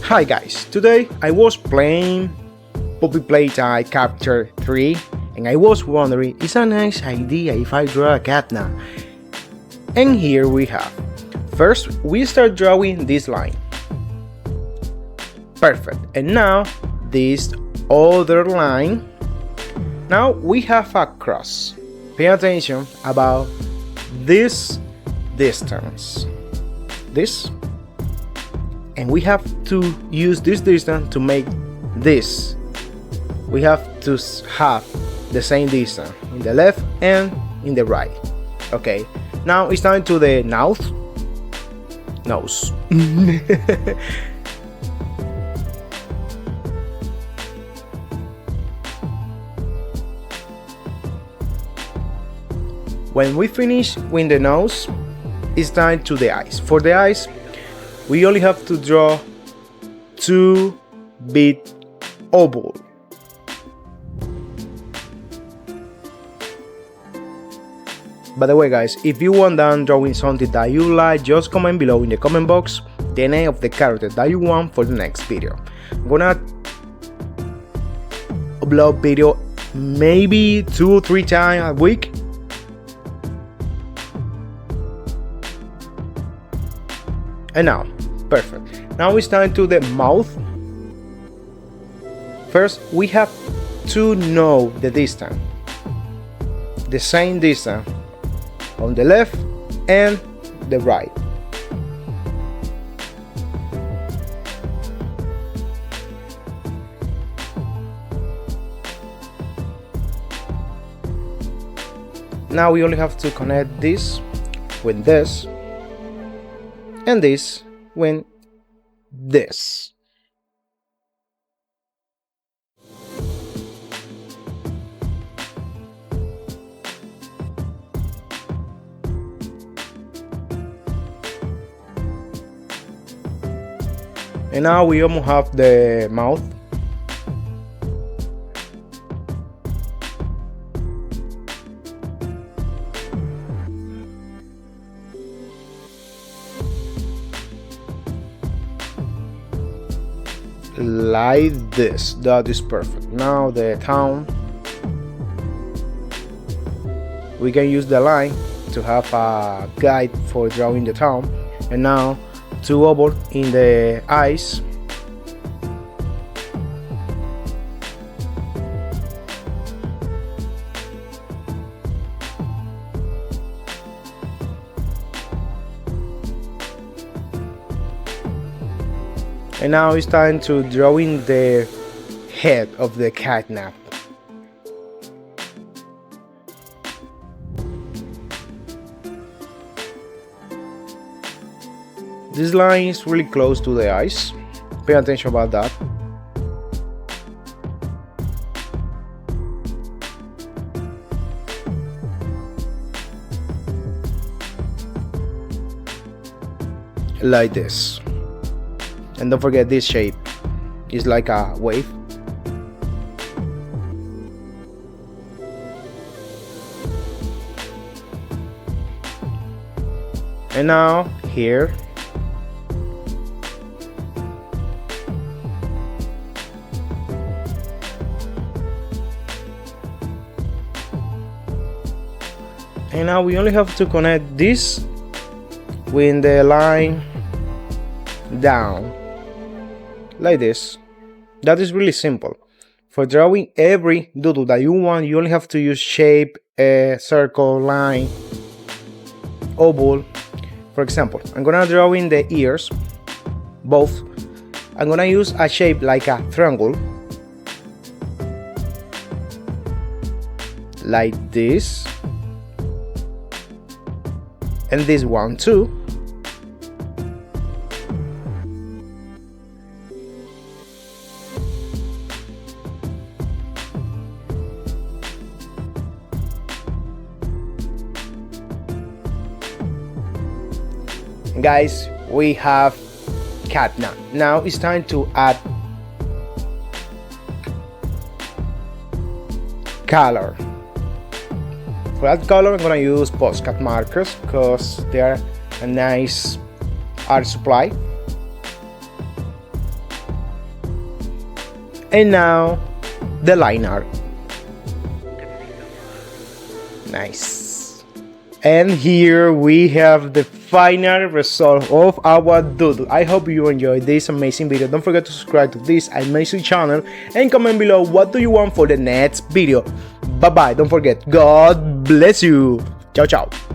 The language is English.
Hi guys, today I was playing Poppy Playtime Chapter 3 and I was wondering, it's a nice idea if I draw a Catnap. And here we have. First we start drawing this line. Perfect. And now this other line. Now we have a cross. Pay attention about this distance. This. And we have to use this distance to make this. We have to have the same distance in the left and in the right. Okay, now it's time to the nose. When we finish with the nose, it's time to the eyes. For the eyes, we only have to draw 2 bit oval. By the way guys, if you want done drawing something that you like, just comment below in the comment box the name of the character that you want for the next video. I'm gonna upload video maybe 2 or 3 times a week. And now, perfect. Now it's time to the mouth. First, we have to know the distance. The same distance on the left and the right. Now we only have to connect this with this. And this when this. And now we almost have the mouth. Like this. That is perfect. Now the town, we can use the line to have a guide for drawing the town. And now 2 oval in the eyes. And now it's time to drawing the head of the Catnap. This line is really close to the eyes. Pay attention about that. Like this. And don't forget this shape is like a wave. And now here. And now we only have to connect this with the line down. Like this. That is really simple. For drawing every doodle that you want, you only have to use shape, circle, line, oval. For example, I'm gonna draw in the ears, both. I'm gonna use a shape like a triangle, like this, and this one too. Guys, we have Catnap. Now it's time to add color. For that color, I'm gonna use Posca markers because they are a nice art supply. And now the line art. Nice. And here we have the final result of our doodle. I hope you enjoyed this amazing video. Don't forget to subscribe to this amazing channel and comment below what do you want for the next video. Bye bye. Don't forget. God bless you. Ciao ciao.